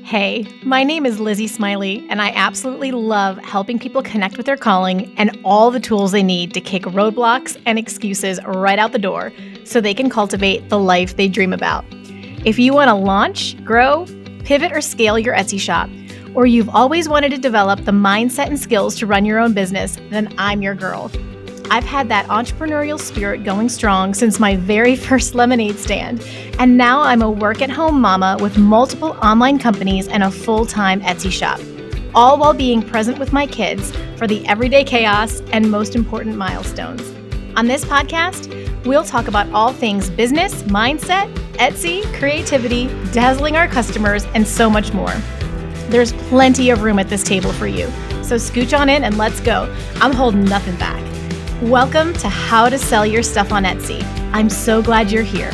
Hey, my name is Lizzie Smiley, and I absolutely love helping people connect with their calling and all the tools they need to kick roadblocks and excuses right out the door so they can cultivate the life they dream about. If you want to launch, grow, pivot, or scale your Etsy shop, or you've always wanted to develop the mindset and skills to run your own business, then I'm your girl. I've had that entrepreneurial spirit going strong since my very first lemonade stand, and now I'm a work-at-home mama with multiple online companies and a full-time Etsy shop, all while being present with my kids for the everyday chaos and most important milestones. On this podcast, we'll talk about all things business, mindset, Etsy, creativity, dazzling our customers, and so much more. There's plenty of room at this table for you, so scooch on in and let's go. I'm holding nothing back. Welcome to How to Sell Your Stuff on Etsy. I'm so glad you're here.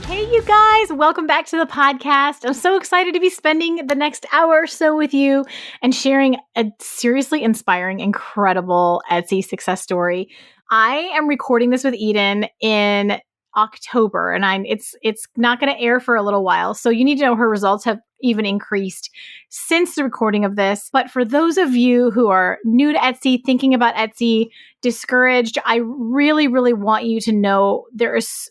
Hey, you guys, welcome back to the podcast. I'm so excited to be spending the next hour or so with you and sharing a seriously inspiring, incredible Etsy success story. I am recording this with Eden in October, and it's not going to air for a little while. So you need to know her results have even increased since the recording of this. But for those of you who are new to Etsy, thinking about Etsy, discouraged, I really, really want you to know there's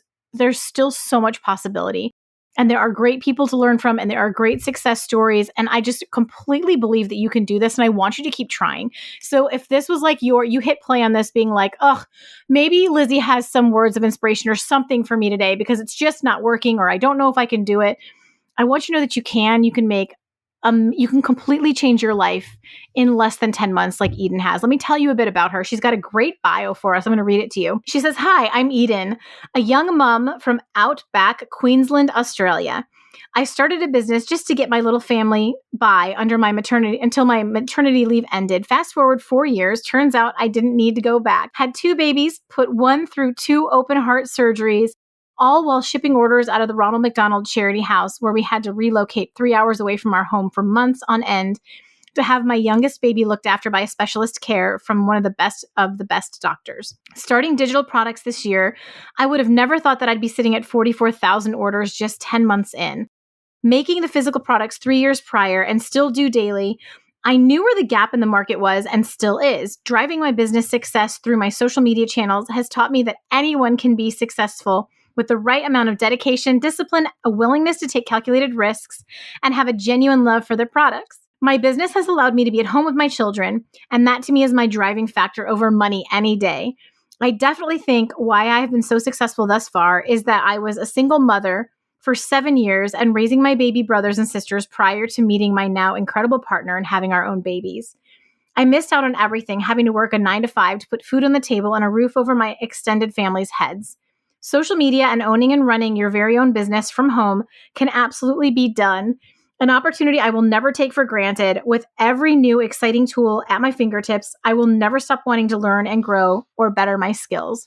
still so much possibility. And there are great people to learn from, and there are great success stories. And I just completely believe that you can do this. And I want you to keep trying. So if this was like you hit play on this being like, oh, maybe Lizzie has some words of inspiration or something for me today because it's just not working, or I don't know if I can do it. I want you to know that you can make, you can completely change your life in less than 10 months like Eden has. Let me tell you a bit about her. She's got a great bio for us. I'm going to read it to you. She says, "Hi, I'm Eden, a young mom from outback Queensland, Australia. I started a business just to get my little family by until my maternity leave ended. Fast forward 4 years, turns out I didn't need to go back. Had 2 babies, put one through 2 open heart surgeries, all while shipping orders out of the Ronald McDonald Charity House, where we had to relocate 3 hours away from our home for months on end to have my youngest baby looked after by a specialist care from one of the best doctors. Starting digital products this year, I would have never thought that I'd be sitting at 44,000 orders just 10 months in. Making the physical products 3 years prior and still do daily, I knew where the gap in the market was and still is. Driving my business success through my social media channels has taught me that anyone can be successful with the right amount of dedication, discipline, a willingness to take calculated risks, and have a genuine love for their products. My business has allowed me to be at home with my children, and that to me is my driving factor over money any day. I definitely think why I have been so successful thus far is that I was a single mother for 7 years and raising my baby brothers and sisters prior to meeting my now incredible partner and having our own babies. I missed out on everything, having to work a 9-to-5 to put food on the table and a roof over my extended family's heads. Social media and owning and running your very own business from home can absolutely be done. An opportunity I will never take for granted. With every new exciting tool at my fingertips, I will never stop wanting to learn and grow or better my skills."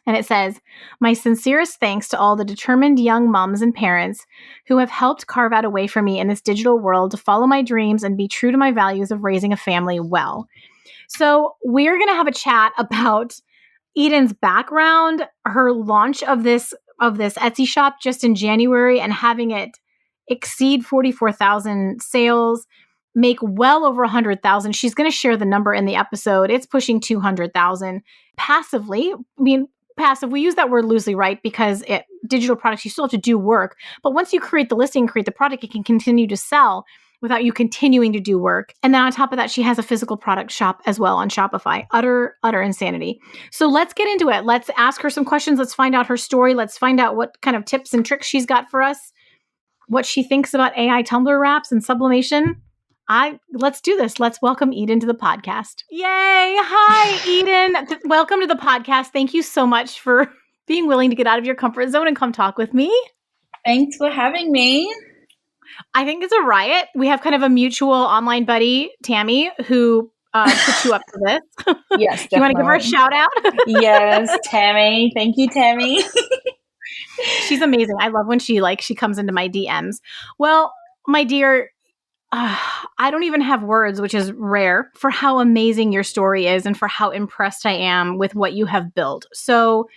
And it says, "My sincerest thanks to all the determined young moms and parents who have helped carve out a way for me in this digital world to follow my dreams and be true to my values of raising a family well." So we're going to have a chat about Eden's background, her launch of this Etsy shop just in January and having it exceed 44,000 sales, make well over 100,000. She's going to share the number in the episode. It's pushing 200,000 passively. Passive, we use that word loosely, right? Because digital products, you still have to do work. But once you create the listing, create the product, it can continue to sell without you continuing to do work. And then on top of that, she has a physical product shop as well on Shopify. Utter insanity. So let's get into it. Let's ask her some questions. Let's find out her story. Let's find out what kind of tips and tricks she's got for us, what she thinks about AI tumbler wraps and sublimation. Let's do this. Let's welcome Eden to the podcast. Yay. Hi, Eden. Welcome to the podcast. Thank you so much for being willing to get out of your comfort zone and come talk with me. Thanks for having me. I think it's a riot. We have kind of a mutual online buddy, Tammy, who put you up for this. Yes, you want to give her a shout out? Yes, Tammy. Thank you, Tammy. She's amazing. I love when she comes into my DMs. Well, my dear, I don't even have words, which is rare, for how amazing your story is and for how impressed I am with what you have built. So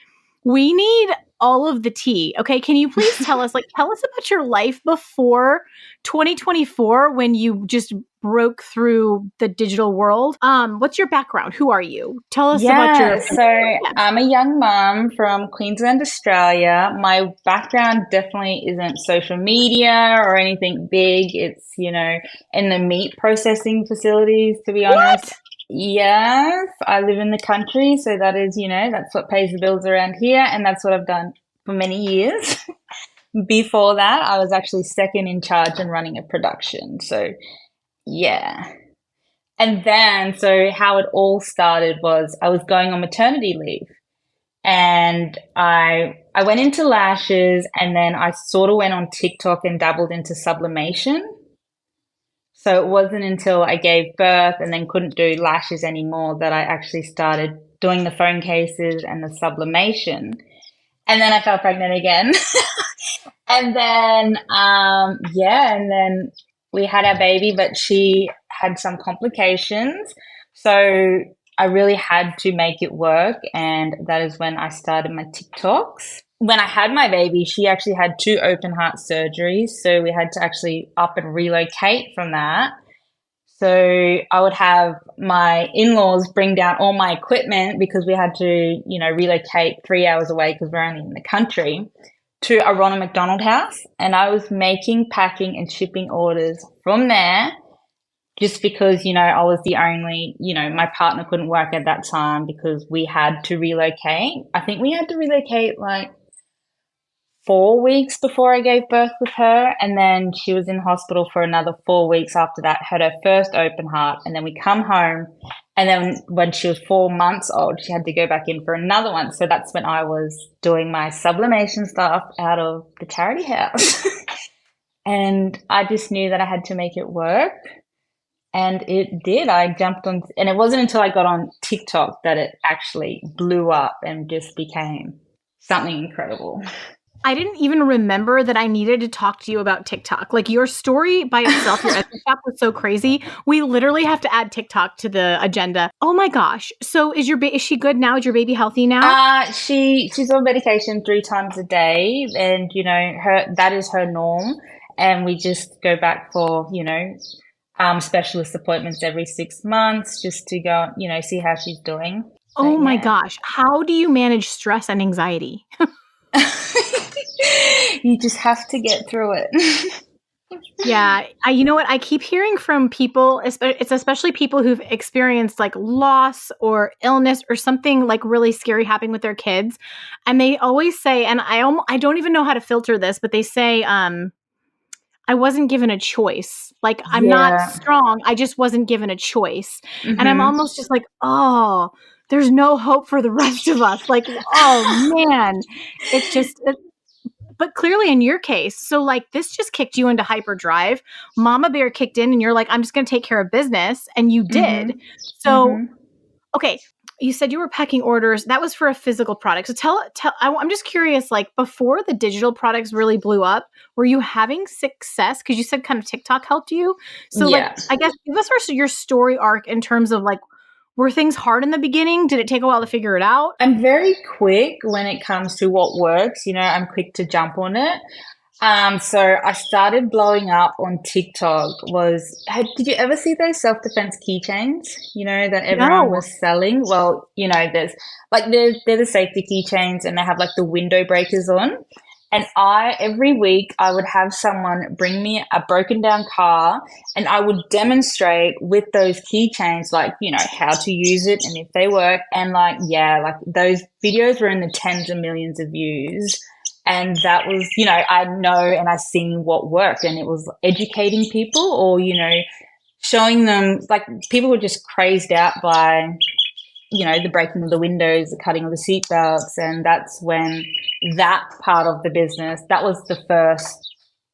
we need all of the tea. Okay. Can you please tell us about your life before 2024 when you just broke through the digital world? What's your background? Who are you? Tell us about your. Yeah, so I'm a young mom from Queensland, Australia. My background definitely isn't social media or anything big. It's, in the meat processing facilities, to be honest. What? Yes, I live in the country, so that is, that's what pays the bills around here, and that's what I've done for many years. Before that, I was actually second in charge and running a production. So, yeah. And then, so how it all started was I was going on maternity leave, and I went into lashes, and then I sort of went on TikTok and dabbled into sublimation. So it wasn't until I gave birth and then couldn't do lashes anymore that I actually started doing the phone cases and the sublimation. And then I fell pregnant again. And then, and then we had our baby, but she had some complications. So I really had to make it work. And that is when I started my TikToks. When I had my baby, she actually had 2 open heart surgeries. So we had to actually up and relocate from that. So I would have my in-laws bring down all my equipment because we had to, relocate 3 hours away because we're only in the country, to a Ronald McDonald House. And I was making, packing and shipping orders from there just because, I was the only, my partner couldn't work at that time because we had to relocate. I think we had to relocate like 4 weeks before I gave birth with her, and then she was in hospital for another 4 weeks after that, had her first open heart, and then we come home, and then when she was 4 months old, she had to go back in for another one. So that's when I was doing my sublimation stuff out of the charity house. And I just knew that I had to make it work, and it did. I jumped on, and it wasn't until I got on TikTok that it actually blew up and just became something incredible. I didn't even remember that I needed to talk to you about TikTok. Like your story by itself, your Etsy shop was so crazy. We literally have to add TikTok to the agenda. Oh my gosh! So is is she good now? Is your baby healthy now? She's on medication 3 times a day, and that is her norm. And we just go back for specialist appointments every 6 months just to go see how she's doing. Oh my gosh! How do you manage stress and anxiety? You just have to get through it. Yeah. You know what? I keep hearing from people, it's especially people who've experienced like loss or illness or something like really scary happening with their kids. And they always say, and I don't even know how to filter this, but they say, I wasn't given a choice. Like I'm not strong. I just wasn't given a choice. Mm-hmm. And I'm almost just like, oh, there's no hope for the rest of us. Like, oh man, it's just, but clearly in your case, so like this just kicked you into hyperdrive. Mama Bear kicked in and you're like, I'm just going to take care of business. And you did. Mm-hmm. So, okay. You said you were packing orders. That was for a physical product. So I'm just curious, like before the digital products really blew up, were you having success? Because you said kind of TikTok helped you. So like, I guess give us your story arc in terms of like, were things hard in the beginning? Did it take a while to figure it out? I'm very quick when it comes to what works. I'm quick to jump on it. So I started blowing up on TikTok. Did you ever see those self-defense keychains, that everyone was selling? Well, there's they're the safety keychains, and they have like the window breakers on. And every week I would have someone bring me a broken down car, and I would demonstrate with those keychains, like, how to use it and if they work. And those videos were in the tens of millions of views. And that was, I know and I seen what worked, and it was educating people or, showing them, like people were just crazed out by, the breaking of the windows, the cutting of the seat belts. And that's when that part of the business, that was the first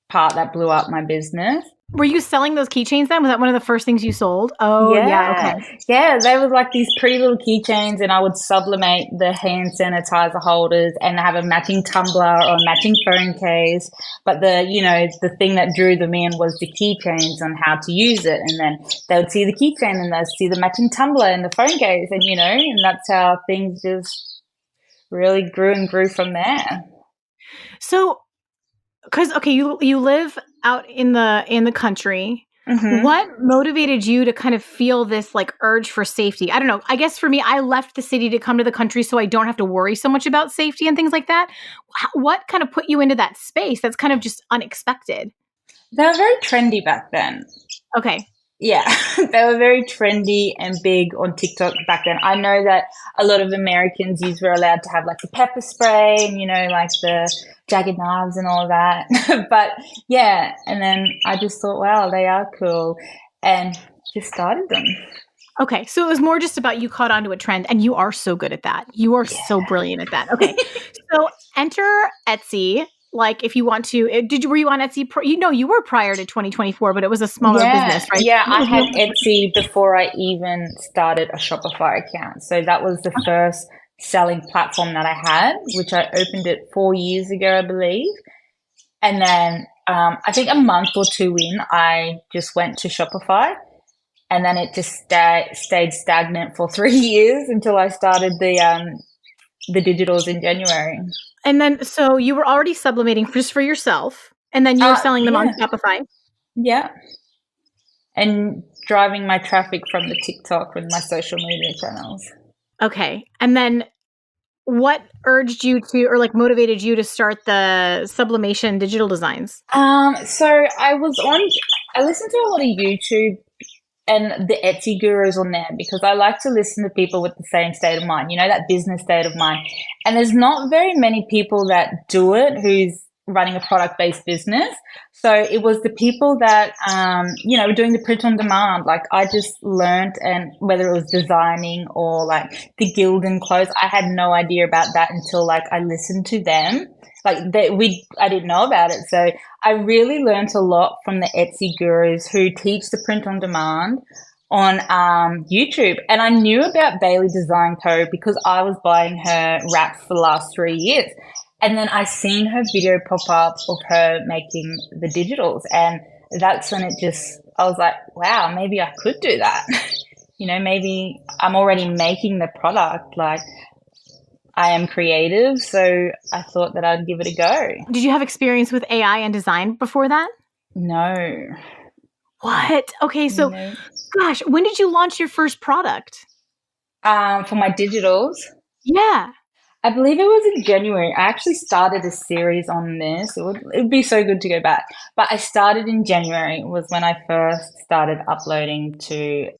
part that blew up my business. Were you selling those keychains then? Was that one of the first things you sold? Oh, yeah. Okay. Yeah, they were like these pretty little keychains, and I would sublimate the hand sanitizer holders and have a matching tumbler or a matching phone case. But the thing that drew them in was the keychains on how to use it. And then they would see the keychain and they'd see the matching tumbler and the phone case, and, and that's how things just really grew and grew from there. So, because okay, you live out in the country. Mm-hmm. What motivated you to kind of feel this like urge for safety? I don't know. I guess for me, I left the city to come to the country so I don't have to worry so much about safety and things like that. What kind of put you into that space? That's kind of just unexpected. They were very trendy back then. Okay. Yeah, they were very trendy and big on TikTok back then. I know that a lot of Americans were allowed to have like the pepper spray and, like the jagged knives and all of that. But yeah, and then I just thought, wow, they are cool, and just started them. Okay, so it was more just about you caught onto a trend, and you are so good at that. You are Yeah. so brilliant at that. Okay, so enter Etsy. Like, if you want to, were you on Etsy? You were prior to 2024, but it was a smaller business, right? Yeah, I had Etsy before I even started a Shopify account. So that was the first selling platform that I had, which I opened it 4 years ago, I believe. And then I think a month or two in, I just went to Shopify, and then it just stayed stagnant for 3 years until I started the digitals in January. And then, so you were already sublimating just for yourself, and then you were selling them on Shopify. Yeah. And driving my traffic from the TikTok and my social media channels. Okay. And then what urged you to, or like motivated you to start the Sublimation digital designs? So I listened to a lot of YouTube and the Etsy gurus on there, because I like to listen to people with the same state of mind, that business state of mind. And there's not very many people that do it who's running a product-based business. So it was the people that, were doing the print on demand. Like, I just learned, and whether it was designing or like the Gildan clothes, I had no idea about that until like I listened to them. Like I didn't know about it. So I really learned a lot from the Etsy gurus who teach the print on demand on YouTube. And I knew about Bailey Design Co. because I was buying her wraps for the last 3 years. And then I seen her video pop up of her making the digitals. And that's when I was like, wow, maybe I could do that. Maybe I'm already making the product. Like, I am creative, so I thought that I'd give it a go. Did you have experience with AI and design before that? No. What? Okay, so, gosh, when did you launch your first product? For my digitals? Yeah. I believe it was in January. I actually started a series on this. It would be so good to go back. But I started in January, was when I first started uploading to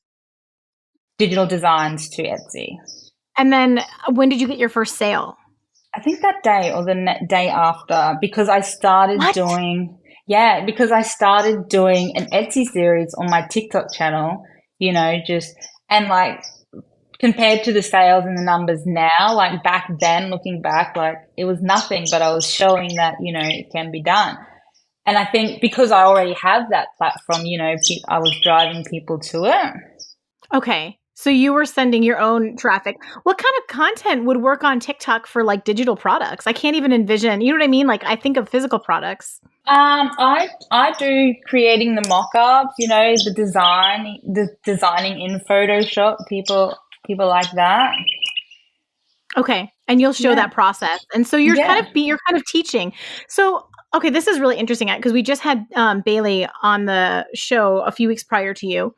digital designs to Etsy. And then when did you get your first sale? I think that day or the day after, because I started doing an Etsy series on my TikTok channel, and like, compared to the sales and the numbers now, like back then, looking back, like it was nothing, but I was showing that, it can be done. And I think because I already have that platform, I was driving people to it. Okay. So you were sending your own traffic. What kind of content would work on TikTok for like digital products? I can't even envision, you know what I mean? Like, I think of physical products. I do creating the mock-ups, the designing in Photoshop, people like that. Okay. And you'll show that process. And so you're kind of teaching. So, okay, this is really interesting because we just had Bailey on the show a few weeks prior to you.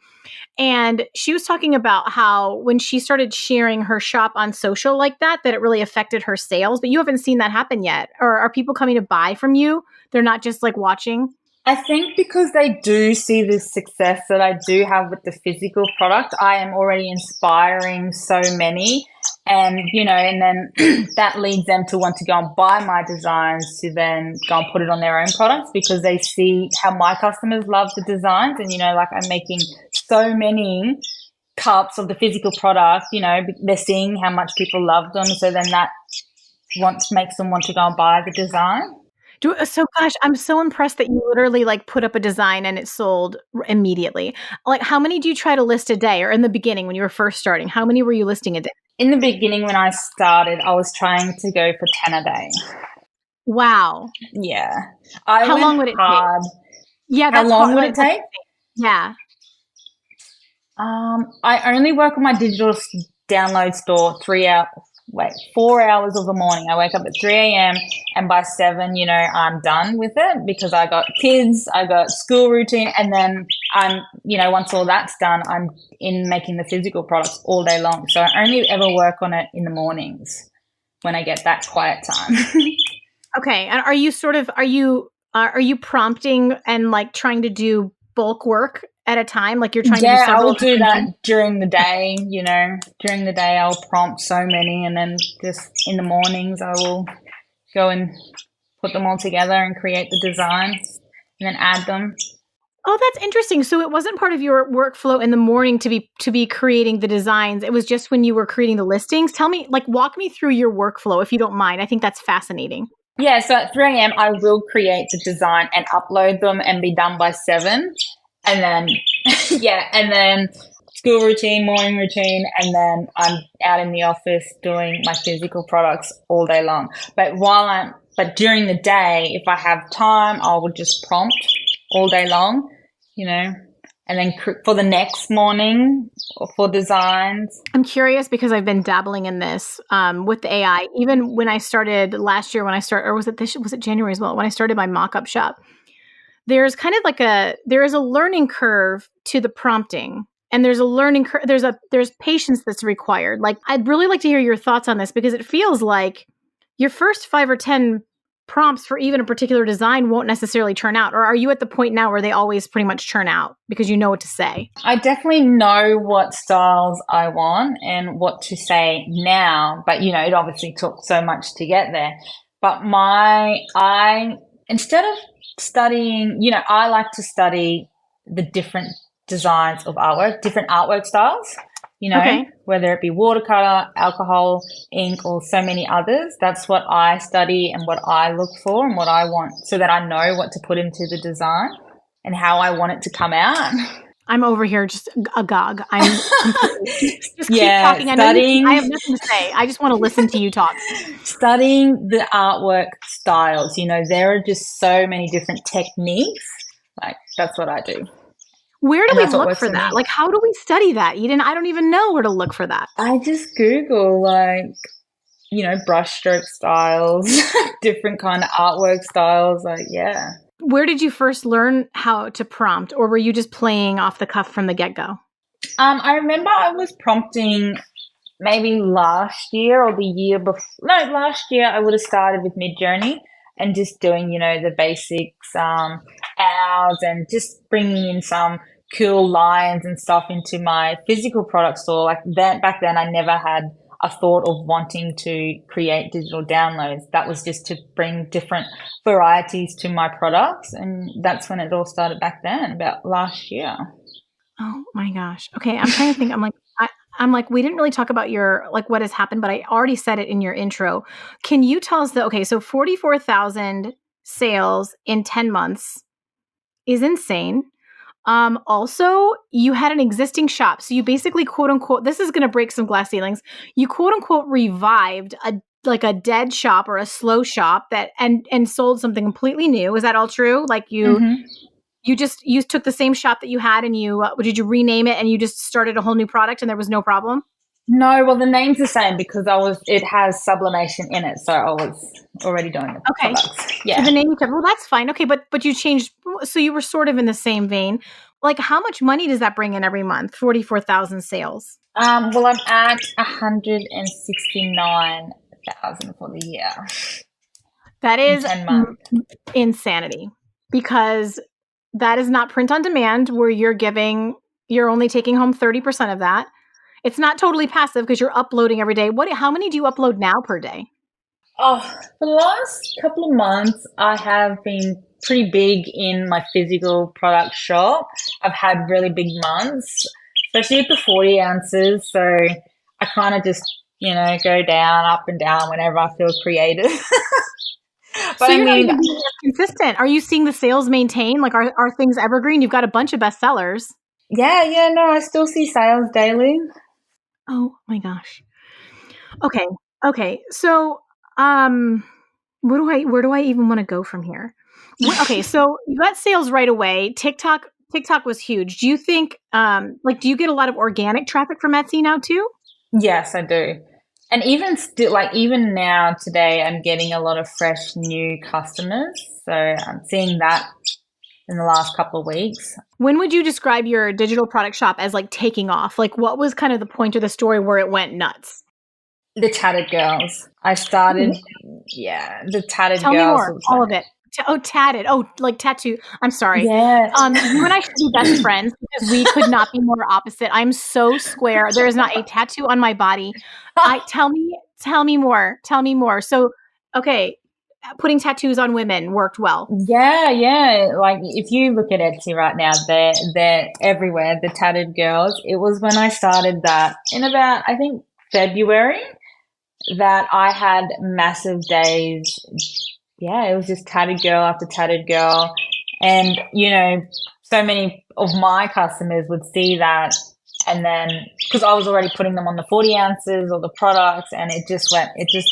And she was talking about how when she started sharing her shop on social like that it really affected her sales. But you haven't seen that happen yet. Or are people coming to buy from you? They're not just like watching? I think because they do see the success that I do have with the physical product, I am already inspiring so many. And, and then that leads them to want to go and buy my designs to then go and put it on their own products, because they see how my customers love the designs. And, like, I'm making so many cups of the physical product, they're seeing how much people love them. So then that makes them want to go and buy the design. So gosh, I'm so impressed that you literally like put up a design and it sold immediately. Like, how many do you try to list a day, or in the beginning when you were first starting, how many were you listing a day? In the beginning, when I started, I was trying to go for 10 a day. Wow. Yeah. How long would it take? Yeah, How long would it take? Yeah. I only work on my digital download store 3 hours. 4 hours of the morning. I wake up at 3 a.m. and by 7, I'm done with it because I got kids, I got school routine, and then I'm, once all that's done, I'm in making the physical products all day long. So I only ever work on it in the mornings when I get that quiet time. Okay. And are you prompting and like trying to do bulk work at a time? Like you're trying to do I several will do different that things? during the day. During the day I'll prompt so many, and then just in the mornings I will go and put them all together and create the design and then add them. Oh, that's interesting. So it wasn't part of your workflow in the morning to be creating the designs. It was just when you were creating the listings. Tell me, like, walk me through your workflow if you don't mind. I think that's fascinating. Yeah, so at 3 a.m. I will create the design and upload them and be done by 7. And then, and then school routine, morning routine, and then I'm out in the office doing my physical products all day long. But during the day, if I have time, I will just prompt all day long, and then for the next morning or for designs. I'm curious because I've been dabbling in this with the AI. Even when I started last year, or was it January as well? When I started my mock-up shop, there's kind of like there is a learning curve to the prompting, and there's a learning curve. There's patience that's required. Like, I'd really like to hear your thoughts on this because it feels like your first 5 or 10 prompts for even a particular design won't necessarily churn out. Or are you at the point now where they always pretty much churn out because you know what to say? I definitely know what styles I want and what to say now, but it obviously took so much to get there. But instead of studying, I like to study the different designs of artwork, different artwork styles, Okay. whether it be watercolor, alcohol, ink, or so many others. That's what I study and what I look for and what I want, so that I know what to put into the design and how I want it to come out. I'm over here just agog. I'm completely just keep Yeah, talking. I know I have nothing to say. I just want to listen to you talk. studying the artwork styles. There are just so many different techniques. Like, that's what I do. Where do And we that's what look works for for that? me. Like, how do we study that, Eden? I don't even know where to look for that. I just Google, brushstroke styles, different kind of artwork styles. Yeah. Where did you first learn how to prompt, or were you just playing off the cuff from the get-go? I remember I was prompting maybe last year or the year before. No, last year I would have started with Midjourney and just doing, the basics, hours, and just bringing in some cool lines and stuff into my physical product store. Like that, back then I never had a thought of wanting to create digital downloads. That was just to bring different varieties to my products. And that's when it all started back then, about last year. Oh my gosh. Okay, I'm trying to think. I'm like, we didn't really talk about your like what has happened, but I already said it in your intro. Can you tell us so 44,000 sales in 10 months is insane. Also, you had an existing shop. So you basically quote unquote, this is gonna break some glass ceilings. You quote unquote revived a dead shop or a slow shop that and sold something completely new. Is that all true? Like Mm-hmm. you took the same shop that you had and you did you rename it and you just started a whole new product and there was no problem? No, well, the name's the same because it has sublimation in it, so I was already doing the Okay. products. So Yeah. the name you kept, well, that's fine. Okay, but you changed. So you were sort of in the same vein. Like, how much money does that bring in every month? 44,000 sales. Well, I'm at 169,000 for the year That in is 10 months. insanity because that is not print on demand where you're only taking home 30% of that. It's not totally passive because you're uploading every day. How many do you upload now per day? Oh, for the last couple of months, I have been pretty big in my physical product shop. I've had really big months, especially with the 40 ounces. So I kind of just, go down, up and down whenever I feel creative. But So I you're not mean, even being as consistent. Are you seeing the sales maintain? Like, are things evergreen? You've got a bunch of bestsellers. yeah, no, I still see sales daily. Oh my gosh. Okay. Okay. So, um, where do I even want to go from here? Okay. So you got sales right away. TikTok was huge. Do you think, do you get a lot of organic traffic from Etsy now too? Yes, I do. And even still, like even now today, I'm getting a lot of fresh new customers. So I'm seeing that in the last couple of weeks. When would you describe your digital product shop as like taking off? Like what was kind of the point of the story where it went nuts? The tattered girls. I started, yeah, the tattered Tell me girls more. was All like, of it. Oh, tatted. Oh, like tattoo. I'm sorry. yeah. You and I should be best friends because we could not be more opposite. I'm so square. There is not a tattoo on my body. Tell me more. Tell me more. So, okay, putting tattoos on women worked well. Yeah, yeah. Like if you look at Etsy right now, they're everywhere. The tattered girls. It was when I started that in about I think February that I had massive days. Yeah, it was just tattered girl after tattered girl, and so many of my customers would see that, and then because I was already putting them on the 40 ounces or the products, and it just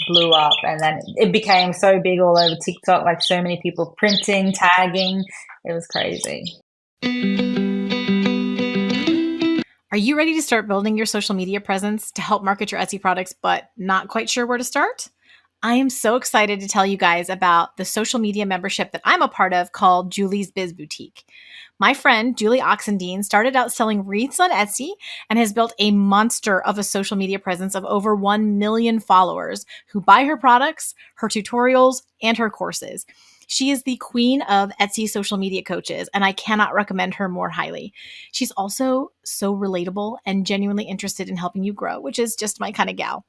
blew up, and then it became so big all over TikTok, like so many people printing, tagging, it was crazy. Are you ready to start building your social media presence to help market your Etsy products, but not quite sure where to start? I am so excited to tell you guys about the social media membership that I'm a part of called Julie's Biz Boutique. My friend, Julie Oxendine, started out selling wreaths on Etsy and has built a monster of a social media presence of over 1 million followers who buy her products, her tutorials, and her courses. She is the queen of Etsy social media coaches, and I cannot recommend her more highly. She's also so relatable and genuinely interested in helping you grow, which is just my kind of gal.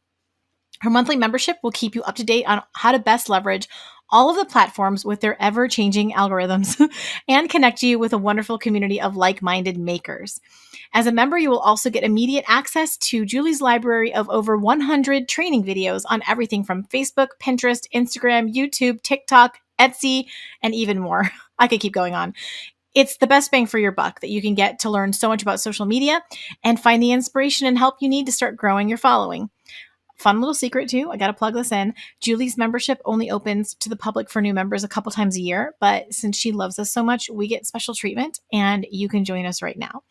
Her monthly membership will keep you up to date on how to best leverage all of the platforms with their ever-changing algorithms and connect you with a wonderful community of like-minded makers. As a member, you will also get immediate access to Julie's library of over 100 training videos on everything from Facebook, Pinterest, Instagram, YouTube, TikTok, Etsy, and even more. I could keep going on. It's the best bang for your buck that you can get to learn so much about social media and find the inspiration and help you need to start growing your following. Fun little secret too, I got to plug this in. Julie's membership only opens to the public for new members a couple times a year, but since she loves us so much, we get special treatment and you can join us right now.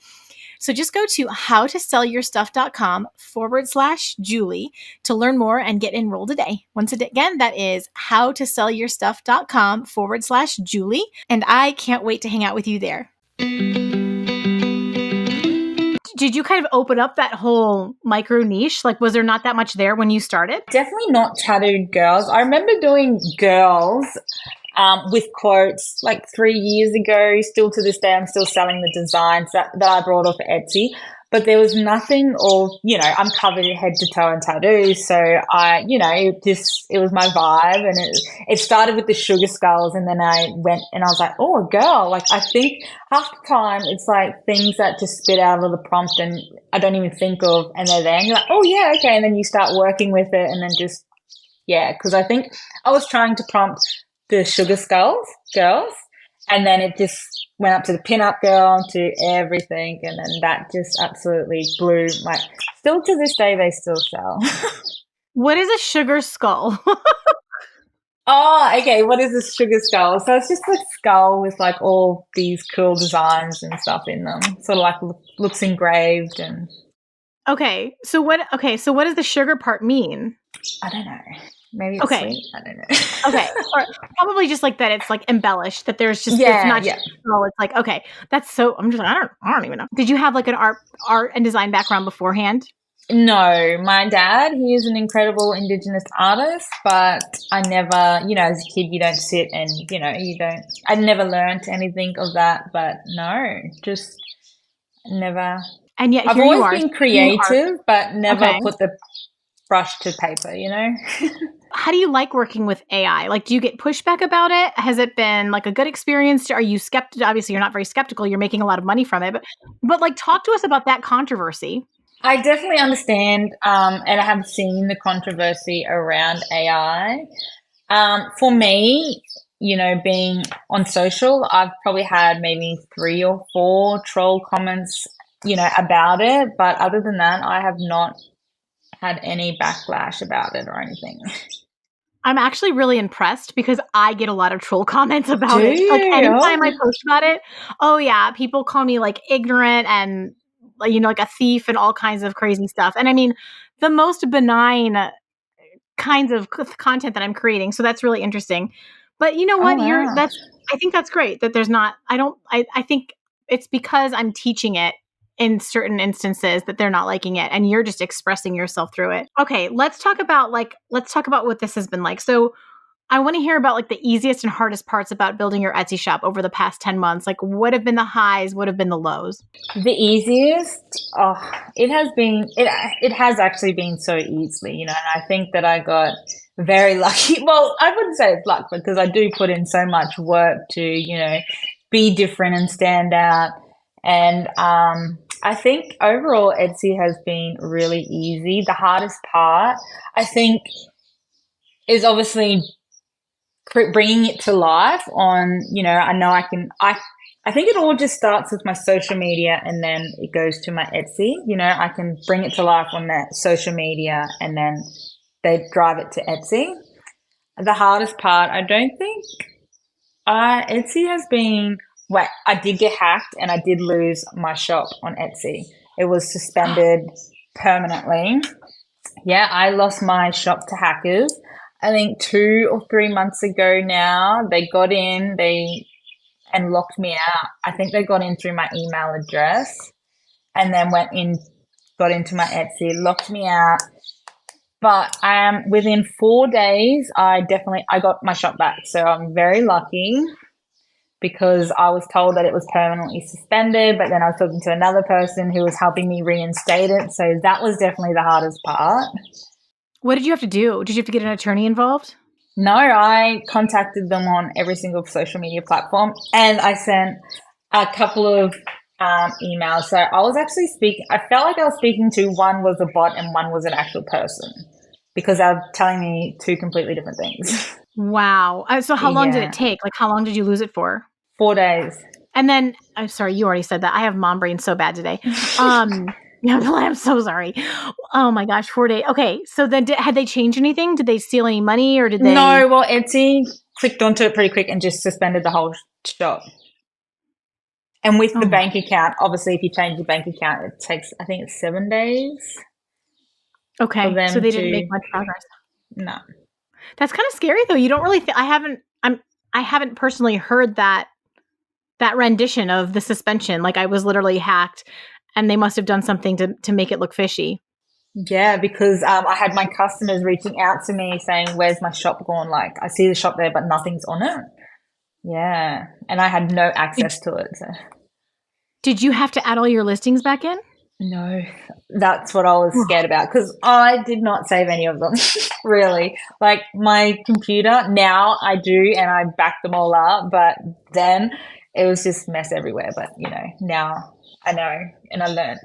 So just go to howtosellyourstuff.com/Julie to learn more and get enrolled today. Once again, that is howtosellyourstuff.com/Julie. And I can't wait to hang out with you there. Did you kind of open up that whole micro niche? Like, was there not that much there when you started? Definitely not tattooed girls. I remember doing girls with quotes like 3 years ago. Still to this day, I'm still selling the designs that I brought off Etsy. But there was nothing of, I'm covered head to toe in tattoos. So it was my vibe. And it started with the sugar skulls. And then I went and I was like, oh, a girl. Like, I think half the time it's like things that just spit out of the prompt and I don't even think of. And they're there and you're like, oh, yeah, okay. And then you start working with it and then just, yeah. Because I think I was trying to prompt the sugar skulls girls. And then it just went up to the pin-up girl, to everything, and then that just absolutely blew my... Still to this day, they still sell. What is a sugar skull? Oh, okay, what is a sugar skull? So it's just a skull with like all these cool designs and stuff in them. Sort of like looks engraved and... Okay, so what does the sugar part mean? I don't know. Maybe it's sweet. I don't know. Okay. Or probably just like that it's like embellished, that there's just, it's not just, it's like, okay, that's so, I'm just like, I don't even know. Did you have like an art and design background beforehand? No, my dad, he is an incredible Indigenous artist, but I never, as a kid, you don't sit and, I never learned anything of that, but no, just never. And yet I've here you are. always been creative, but never put the brush to paper, How do you like working with AI? Like, do you get pushback about it? Has it been like a good experience? Are you skeptical? Obviously, you're not very skeptical. You're making a lot of money from it, but like, talk to us about that controversy. I definitely understand, and I have seen the controversy around AI. For me, being on social, I've probably had maybe 3 or 4 troll comments, about it. But other than that, I have not had any backlash about it or anything. I'm actually really impressed because I get a lot of troll comments about it. Like, anytime I post about it, oh yeah, people call me like ignorant and like a thief and all kinds of crazy stuff. And I mean, the most benign kinds of content that I'm creating. So that's really interesting. But you know Oh, what? wow. I think that's great that there's not, I think it's because I'm teaching it in certain instances that they're not liking it and you're just expressing yourself through it. Okay. Let's talk about what this has been like. So I want to hear about like the easiest and hardest parts about building your Etsy shop over the past 10 months. Like what have been the highs? What have been the lows? The easiest, it has actually been so easily, and I think that I got very lucky. Well, I wouldn't say it's luck because I do put in so much work to, be different and stand out. And I think overall Etsy has been really easy. The hardest part, I think, is obviously bringing it to life on, I know I think it all just starts with my social media and then it goes to my Etsy. I can bring it to life on that social media and then they drive it to Etsy. The hardest part, I don't think, Etsy has been, wait, I did get hacked and I did lose my shop on Etsy. It was suspended permanently. Yeah, I lost my shop to hackers. I think 2 or 3 months ago now, they got in, and locked me out. I think they got in through my email address and then got into my Etsy, locked me out. But within 4 days, I got my shop back. So I'm very lucky because I was told that it was permanently suspended, but then I was talking to another person who was helping me reinstate it. So that was definitely the hardest part. What did you have to do? Did you have to get an attorney involved? No, I contacted them on every single social media platform and I sent a couple of emails. So I was actually I felt like I was speaking to, one was a bot and one was an actual person because they were telling me 2 completely different things. Wow. So how long did it take? Like how long did you lose it for? 4 days. And then, I'm sorry, you already said that. I have mom brain so bad today. Yeah, I'm so sorry. Oh my gosh, 4 days. Okay, so then had they changed anything? Did they steal any money or did they? No, well, Etsy clicked onto it pretty quick and just suspended the whole shop. And with the bank account, obviously, if you change your bank account, it takes, I think it's 7 days. Okay, so they didn't make much progress. No. That's kind of scary though. You don't really I haven't personally heard that rendition of the suspension. Like I was literally hacked and they must have done something to make it look fishy. Yeah, because I had my customers reaching out to me saying, where's my shop gone? Like, I see the shop there, but nothing's on it. Yeah, and I had no access to it. So. Did you have to add all your listings back in? No, that's what I was scared about because I did not save any of them, really. Like my computer, now I do and I back them all up, but then it was just mess everywhere. But, now I know and I learned.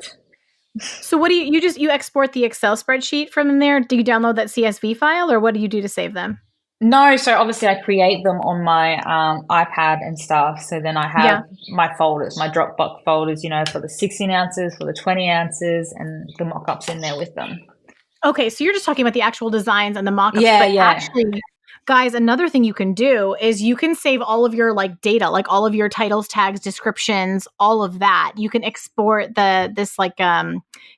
So what do you export the Excel spreadsheet from in there? Do you download that CSV file or what do you do to save them? No, so obviously I create them on my iPad and stuff. So then I have my folders, my Dropbox folders, for the 16 ounces, for the 20 ounces, and the mock-ups in there with them. Okay, so you're just talking about the actual designs and the mock-ups. Yeah, but actually, guys, another thing you can do is you can save all of your like data, like all of your titles, tags, descriptions, all of that. You can export this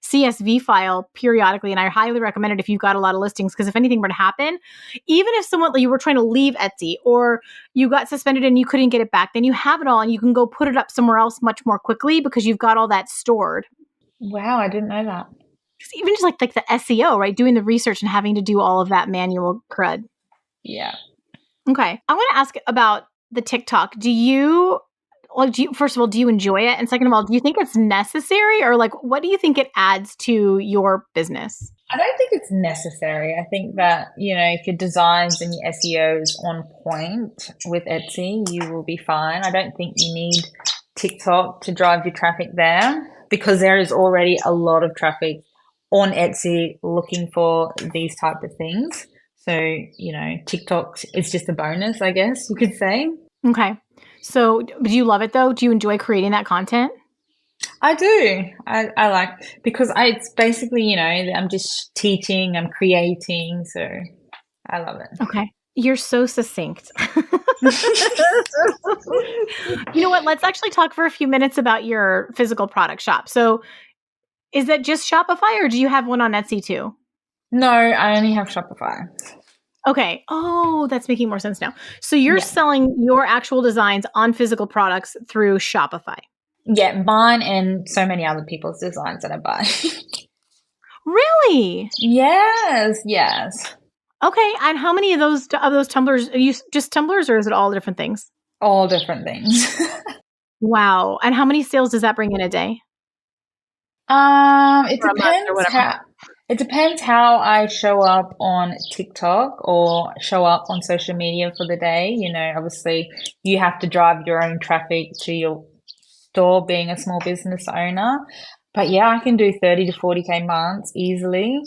CSV file periodically, and I highly recommend it if you've got a lot of listings because if anything were to happen, even if you were trying to leave Etsy or you got suspended and you couldn't get it back, then you have it all and you can go put it up somewhere else much more quickly because you've got all that stored. Wow, I didn't know that. Even just like the SEO, right? Doing the research and having to do all of that manual crud. Yeah. Okay. I want to ask about the TikTok. First of all, do you enjoy it? And second of all, do you think it's necessary or like, what do you think it adds to your business? I don't think it's necessary. I think that, if your designs and your SEO is on point with Etsy, you will be fine. I don't think you need TikTok to drive your traffic there because there is already a lot of traffic on Etsy looking for these type of things. So, TikTok is just a bonus, I guess you could say. Okay. So do you love it though? Do you enjoy creating that content? I do. I like, because it's basically, I'm just teaching, I'm creating. So I love it. Okay. You're so succinct. You know what? Let's actually talk for a few minutes about your physical product shop. So is that just Shopify or do you have one on Etsy too? No, I only have Shopify. Okay. Oh, that's making more sense now. So you're Yeah. selling your actual designs on physical products through Shopify. Yeah, mine and so many other people's designs that I buy. Really? Yes, yes. Okay. And how many of those tumblers are you just tumblers, or is it all different things? All different things. Wow. And how many sales does that bring in a day It or a month or depends whatever? how I show up on TikTok or show up on social media for the day. You know, obviously you have to drive your own traffic to your store being a small business owner. But yeah, I can do 30 to 40K months easily.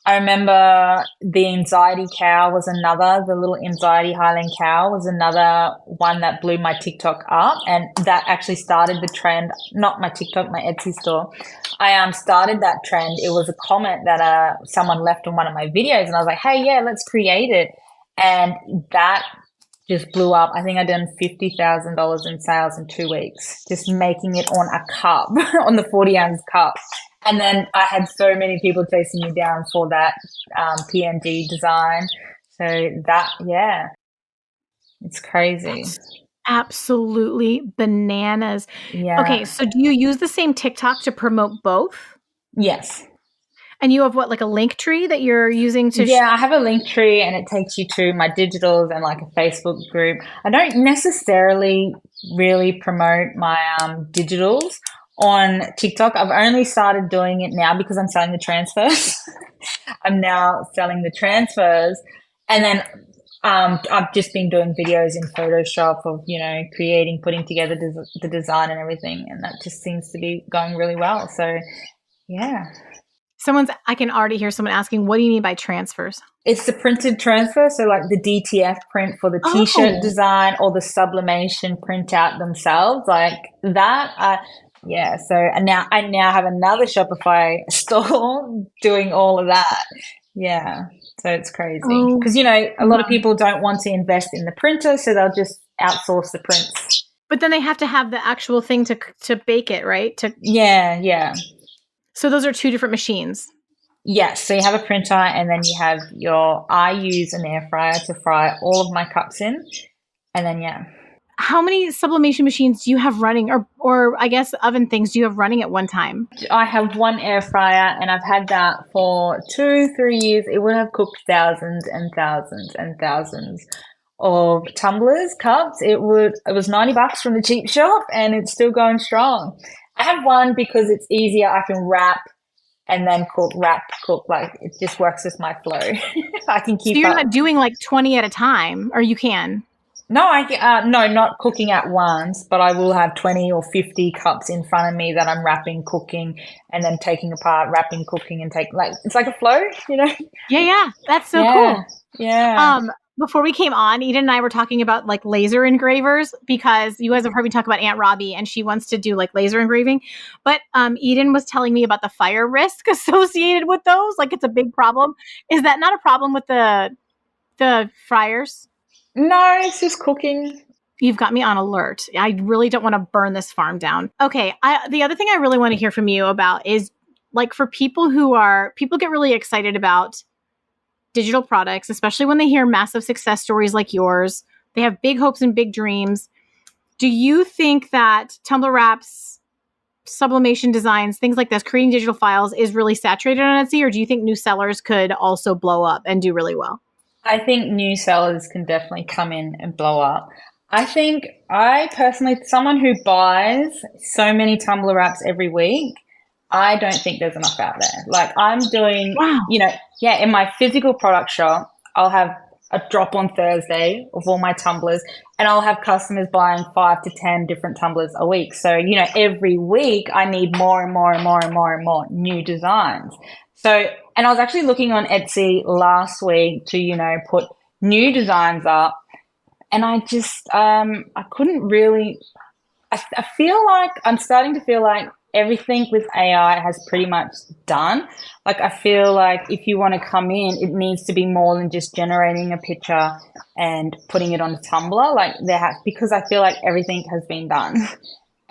I remember the anxiety cow was another, the little anxiety Highland cow was another one that blew my TikTok up. And that actually started the trend, not my TikTok, my Etsy store. I started that trend. It was a comment that someone left on one of my videos, and I was like, hey, yeah, let's create it. And that just blew up. I think I done $50,000 in sales in 2 weeks, just making it on a cup, on the 40-ounce cup. And then I had so many people chasing me down for that PNG design. So that, yeah, it's crazy. That's absolutely bananas. Okay, Yeah. so do you use the same TikTok to promote both? Yes. And you have what, like a link tree that you're using to Yeah, I have a link tree and it takes you to my digitals and like a Facebook group. I don't necessarily really promote my digitals on TikTok. I've only started doing it now because I'm selling the transfers. I'm now selling the transfers. And then I've just been doing videos in Photoshop of, creating, putting together the design and everything. And that just seems to be going really well. So, yeah. I can already hear someone asking, what do you mean by transfers? It's the printed transfer, so like the DTF print for the t-shirt Oh, design or the sublimation print out themselves, like that. Yeah, so I now have another Shopify store doing all of that. Yeah, so it's crazy oh, because a lot of wow. people don't want to invest in the printer, so they'll just outsource the prints. But then they have to have the actual thing to bake it, right? Yeah, yeah. So those are two different machines. Yes, so you have a printer and then you have I use an air fryer to fry all of my cups in. And then, yeah. How many sublimation machines do you have running, or I guess oven things do you have running at one time? I have one air fryer and I've had that for 2, 3 years. It would have cooked thousands and thousands and thousands of tumblers, cups. It was $90 from the cheap shop and it's still going strong. I have one because it's easier. I can wrap and then cook, wrap, cook. Like it just works with my flow. I can So keep you're up. not doing like 20 at a time, or you can? No, no, not cooking at once, but I will have 20 or 50 cups in front of me that I'm wrapping, cooking, and then taking apart, wrapping, cooking, and it's like a flow, you know? Yeah, yeah. That's so Yeah, cool. yeah. Before we came on, Eden and I were talking about like laser engravers, because you guys have heard me talk about Aunt Robbie and she wants to do like laser engraving. But Eden was telling me about the fire risk associated with those. Like it's a big problem. Is that not a problem with the fryers? No, it's just cooking. You've got me on alert. I really don't want to burn this farm down. Okay. The other thing I really want to hear from you about is like for people get really excited about digital products, especially when they hear massive success stories like yours. They have big hopes and big dreams. Do you think that tumbler wraps, sublimation designs, things like this, creating digital files is really saturated on Etsy, or do you think new sellers could also blow up and do really well? I think new sellers can definitely come in and blow up. I personally, someone who buys so many tumbler wraps every week, I don't think there's enough out there. Like I'm doing, Wow. yeah, in my physical product shop, I'll have a drop on Thursday of all my tumblers and I'll have customers buying 5 to 10 different tumblers a week. So, every week I need more and more and more and more and more new designs. So, and I was actually looking on Etsy last week to, put new designs up and I just, I couldn't really, I feel like I'm starting to feel like everything with AI has pretty much done. Like I feel like if you want to come in, it needs to be more than just generating a picture and putting it on a Tumblr. Like because I feel like everything has been done.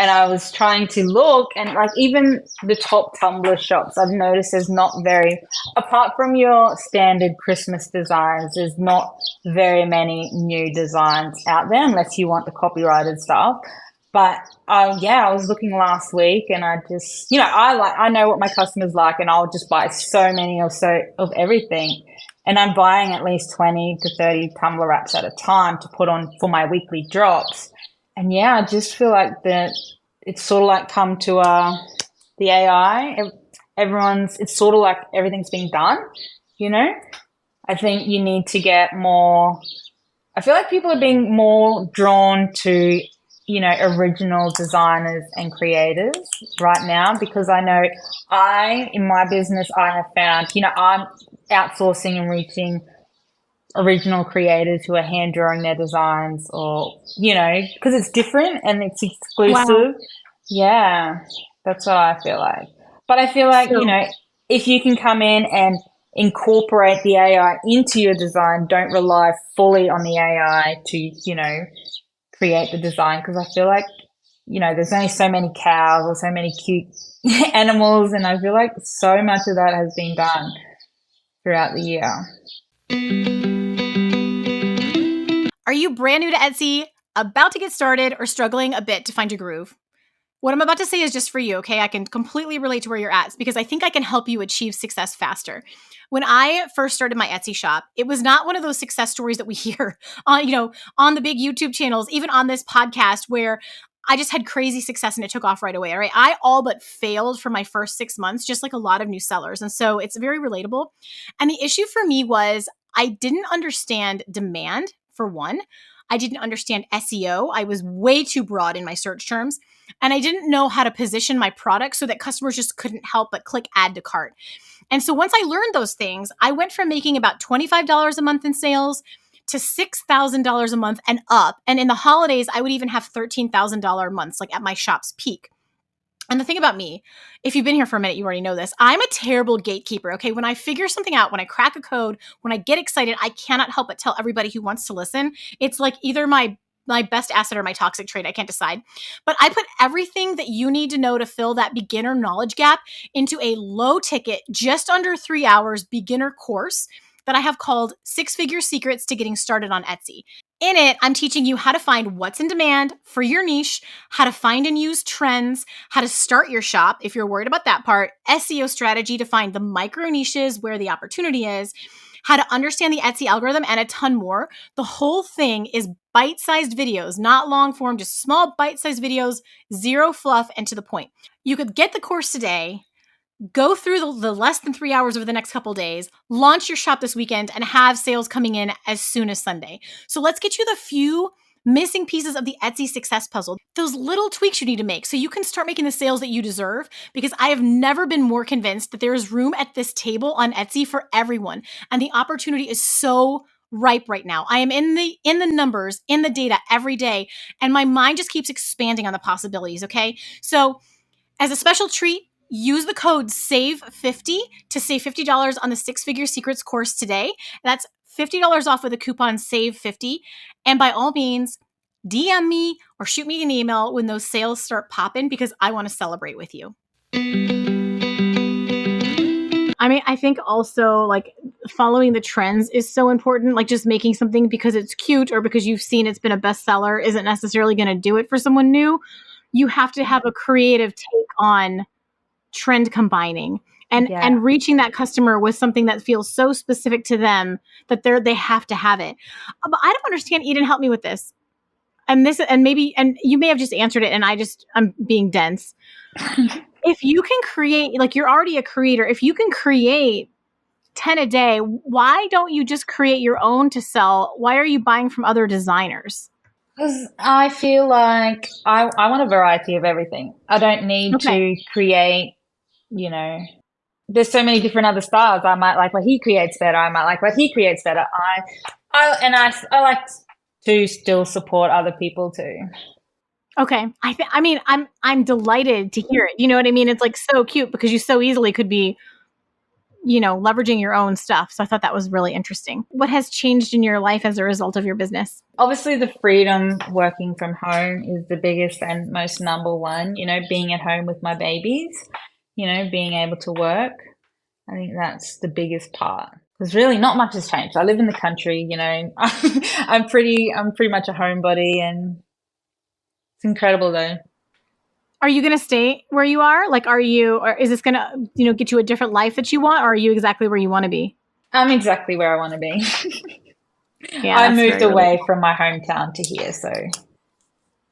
And I was trying to look, and like even the top tumbler shops, I've noticed there's not very, apart from your standard Christmas designs, there's not very many new designs out there unless you want the copyrighted stuff. But yeah, I was looking last week, and I just, I know what my customers like, and I'll just buy so many of everything. And I'm buying at least 20 to 30 tumbler wraps at a time to put on for my weekly drops. And yeah, I just feel like that it's sort of like come to the AI. It's sort of like everything's being done, you know? I think you need to get more, I feel like people are being more drawn to, original designers and creators right now, because I know in my business, I have found, I'm outsourcing and reaching original creators who are hand drawing their designs, or because it's different and it's exclusive. Wow. Yeah, that's what I feel like. But I feel like, So, if you can come in and incorporate the AI into your design, don't rely fully on the AI to, create the design, because I feel like, there's only so many cows or so many cute animals, and I feel like so much of that has been done throughout the year. are you brand new to Etsy, about to get started, or struggling a bit to find your groove? What I'm about to say is just for you, okay? I can completely relate to where you're at because I think I can help you achieve success faster. When I first started my Etsy shop, it was not one of those success stories that we hear on the big YouTube channels, even on this podcast, where I just had crazy success and it took off right away. All right. I all but failed for my first 6 months, just like a lot of new sellers. And so it's very relatable. And the issue for me was I didn't understand demand, for one. I didn't understand SEO. I was way too broad in my search terms. And I didn't know how to position my product so that customers just couldn't help but click add to cart. And so once I learned those things, I went from making about $25 a month in sales to $6,000 a month and up. And in the holidays, I would even have $13,000 months, like at my shop's peak. And the thing about me, if you've been here for a minute, you already know this. I'm a terrible gatekeeper, okay? When I figure something out, when I crack a code, when I get excited, I cannot help but tell everybody who wants to listen. It's like either my best asset or my toxic trait. I can't decide. But I put everything that you need to know to fill that beginner knowledge gap into a low ticket, just under 3 hours beginner course that I have called 6-Figure Secrets to Getting Started on Etsy. In it, I'm teaching you how to find what's in demand for your niche, how to find and use trends, how to start your shop if you're worried about that part, SEO strategy to find the micro niches where the opportunity is, how to understand the Etsy algorithm, and a ton more. The whole thing is bite-sized videos, not long form, just small bite-sized videos, zero fluff, and to the point. You could get the course today, go through the less than 3 hours over the next couple days, launch your shop this weekend, and have sales coming in as soon as Sunday. So let's get you the few missing pieces of the Etsy success puzzle, those little tweaks you need to make so you can start making the sales that you deserve, because I have never been more convinced that there is room at this table on Etsy for everyone. And the opportunity is so ripe right now. I am in the numbers, in the data every day, and my mind just keeps expanding on the possibilities, okay? So as a special treat, use the code SAVE50 to save $50 on the 6-Figure Secrets course today. That's $50 off with the coupon SAVE50. And by all means, DM me or shoot me an email when those sales start popping, because I want to celebrate with you. I mean, I think also like following the trends is so important. Like just making something because it's cute or because you've seen it's been a bestseller isn't necessarily going to do it for someone new. You have to have a creative take on trend combining and reaching that customer with something that feels so specific to them that they have to have it. But I don't understand. Eden, help me with this. And you may have just answered it, and I'm being dense. If you can create, like you're already a creator, if you can create 10 a day, why don't you just create your own to sell? Why are you buying from other designers? Because I feel like I want a variety of everything. I don't need to create, there's so many different other styles. I might like what he creates better. I might like what he creates better. I like to still support other people too. Okay. I'm delighted to hear it. You know what I mean? It's like so cute because you so easily could be, leveraging your own stuff. So I thought that was really interesting. What has changed in your life as a result of your business? Obviously, the freedom working from home is the biggest and most number one, being at home with my babies, being able to work. I think that's the biggest part. Because really not much has changed. I live in the country, I'm pretty much a homebody, and it's incredible though. Are you going to stay where you are? Like, or is this going to, get you a different life that you want, or are you exactly where you want to be? I'm exactly where I want to be. Yeah, I moved away from my hometown to here, so.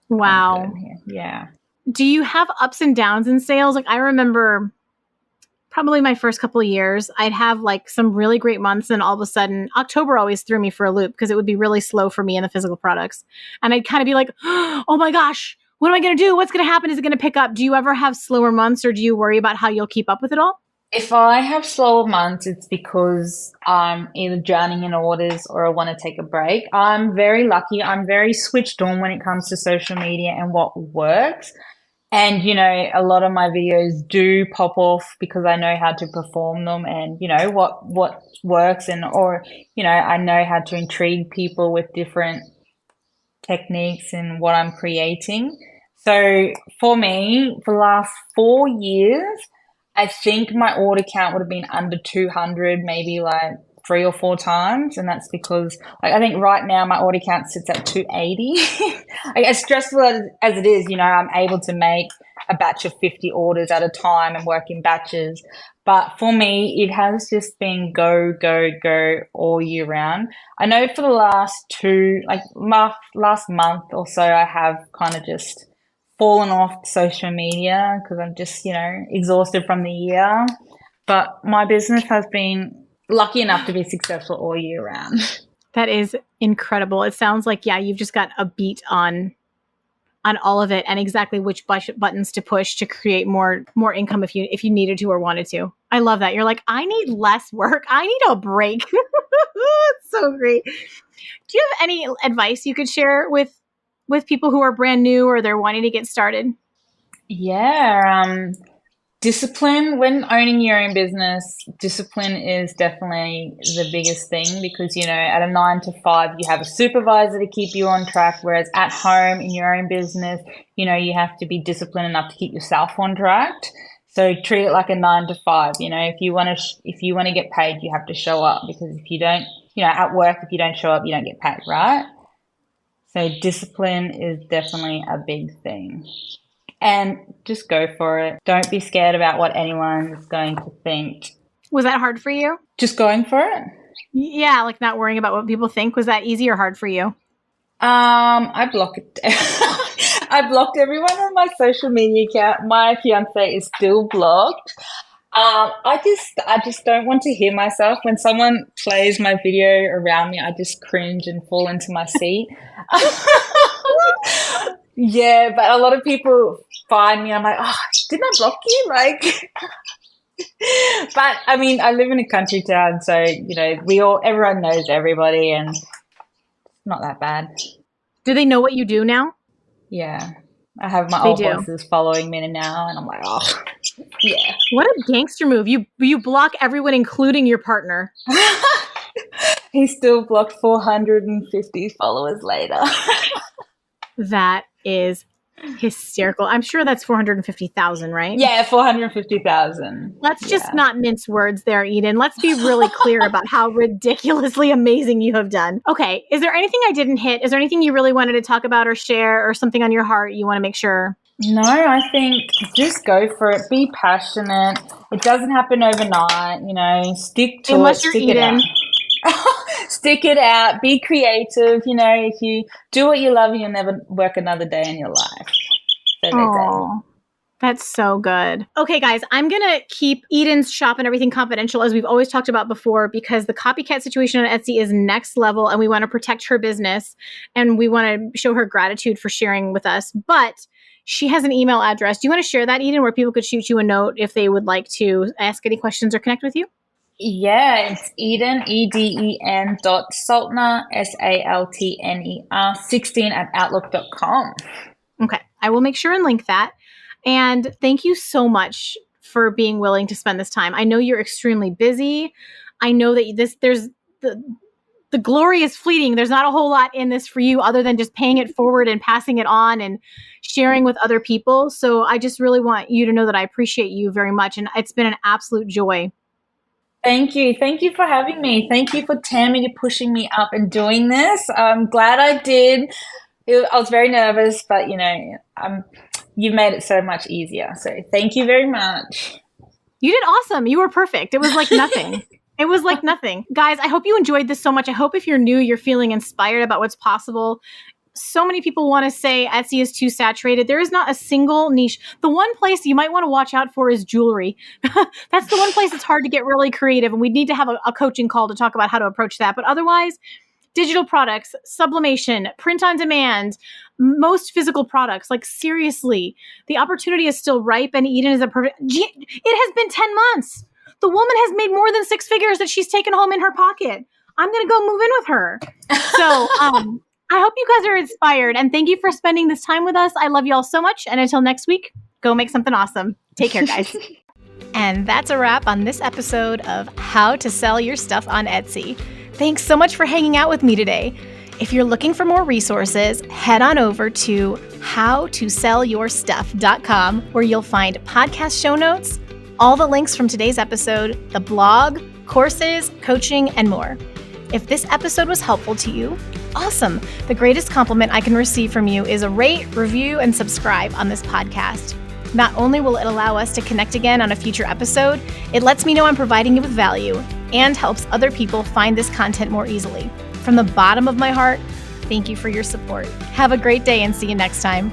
Wow. Yeah. Do you have ups and downs in sales? Like, I remember probably my first couple of years, I'd have like some really great months, and all of a sudden October always threw me for a loop because it would be really slow for me in the physical products. And I'd kind of be like, oh my gosh, what am I going to do? What's going to happen? Is it going to pick up? Do you ever have slower months, or do you worry about how you'll keep up with it all? If I have slower months, it's because I'm either drowning in orders or I want to take a break. I'm very lucky. I'm very switched on when it comes to social media and what works. And, a lot of my videos do pop off because I know how to perform them, and, what works, or I know how to intrigue people with different techniques and what I'm creating. So for me, for the last 4 years, I think my order count would have been under 200, maybe like 3 or 4 times. And that's because I think right now my order count sits at 280. As stressful as it is, I'm able to make a batch of 50 orders at a time and work in batches. But for me, it has just been go, go, go all year round. I know for the last last month or so, I have kind of just fallen off social media because I'm just, exhausted from the year. But my business has been lucky enough to be successful all year round. That is incredible. It sounds like, you've just got a beat on all of it, and exactly which buttons to push to create more income if you needed to or wanted to. I love that. You're like, I need less work. I need a break. It's so great. Do you have any advice you could share with people who are brand new or they're wanting to get started? Yeah. Discipline when owning your own business. Discipline is definitely the biggest thing because, at a 9 to 5, you have a supervisor to keep you on track. Whereas at home in your own business, you have to be disciplined enough to keep yourself on track. So treat it like a 9 to 5. If you want to get paid, you have to show up, because if you don't, at work, if you don't show up, you don't get paid, right? So discipline is definitely a big thing. And just go for it. Don't be scared about what anyone's going to think. Was that hard for you? Just going for it? Yeah, like not worrying about what people think. Was that easy or hard for you? I block it. I blocked everyone on my social media account. My fiance is still blocked. I just don't want to hear myself. When someone plays my video around me, I just cringe and fall into my seat. Yeah, but a lot of people find me. I'm like, oh, didn't I block you? But I mean, I live in a country town, so everyone knows everybody, and it's not that bad. Do they know what you do now? Yeah, I have my old bosses following me now, and I'm like, oh, yeah. What a gangster move! You block everyone, including your partner. He still blocked 450 followers later. That is hysterical. I'm sure that's 450,000, right? Yeah, 450,000. Let's just not mince words there, Eden. Let's be really clear about how ridiculously amazing you have done. Okay, is there anything I didn't hit? Is there anything you really wanted to talk about or share, or something on your heart you want to make sure? No, I think just go for it. Be passionate. It doesn't happen overnight, stick to Unless it. You're Eden. Stick it out. Be creative. If you do what you love, you'll never work another day in your life. So they say. That's so good. Okay, guys, I'm going to keep Eden's shop and everything confidential, as we've always talked about before, because the copycat situation on Etsy is next level, and we want to protect her business, and we want to show her gratitude for sharing with us. But she has an email address. Do you want to share that, Eden, where people could shoot you a note if they would like to ask any questions or connect with you? Yeah, it's Eden, eden.saltner, SALTNER 16 at outlook.com. Okay, I will make sure and link that. And thank you so much for being willing to spend this time. I know you're extremely busy. I know that there's the glory is fleeting. There's not a whole lot in this for you other than just paying it forward and passing it on and sharing with other people. So I just really want you to know that I appreciate you very much. And it's been an absolute joy. Thank you. Thank you for having me. Thank you for Tammy pushing me up and doing this. I'm glad I did. I was very nervous, but you've made it so much easier. So thank you very much. You did awesome. You were perfect. It was like nothing. It was like nothing. Guys, I hope you enjoyed this so much. I hope if you're new, you're feeling inspired about what's possible. So many people want to say Etsy is too saturated. There is not a single niche. The one place you might want to watch out for is jewelry. That's the one place it's hard to get really creative, and we need to have a coaching call to talk about how to approach that. But otherwise, digital products, sublimation, print on demand, most physical products. Like seriously, the opportunity is still ripe, and Eden is a perfect. It has been 10 months. The woman has made more than 6 figures that she's taken home in her pocket. I'm going to go move in with her. So I hope you guys are inspired, and thank you for spending this time with us. I love you all so much. And until next week, go make something awesome. Take care, guys. And that's a wrap on this episode of How to Sell Your Stuff on Etsy. Thanks so much for hanging out with me today. If you're looking for more resources, head on over to howtosellyourstuff.com, where you'll find podcast show notes, all the links from today's episode, the blog, courses, coaching, and more. If this episode was helpful to you, awesome. The greatest compliment I can receive from you is a rate, review, and subscribe on this podcast. Not only will it allow us to connect again on a future episode, it lets me know I'm providing you with value and helps other people find this content more easily. From the bottom of my heart, thank you for your support. Have a great day and see you next time.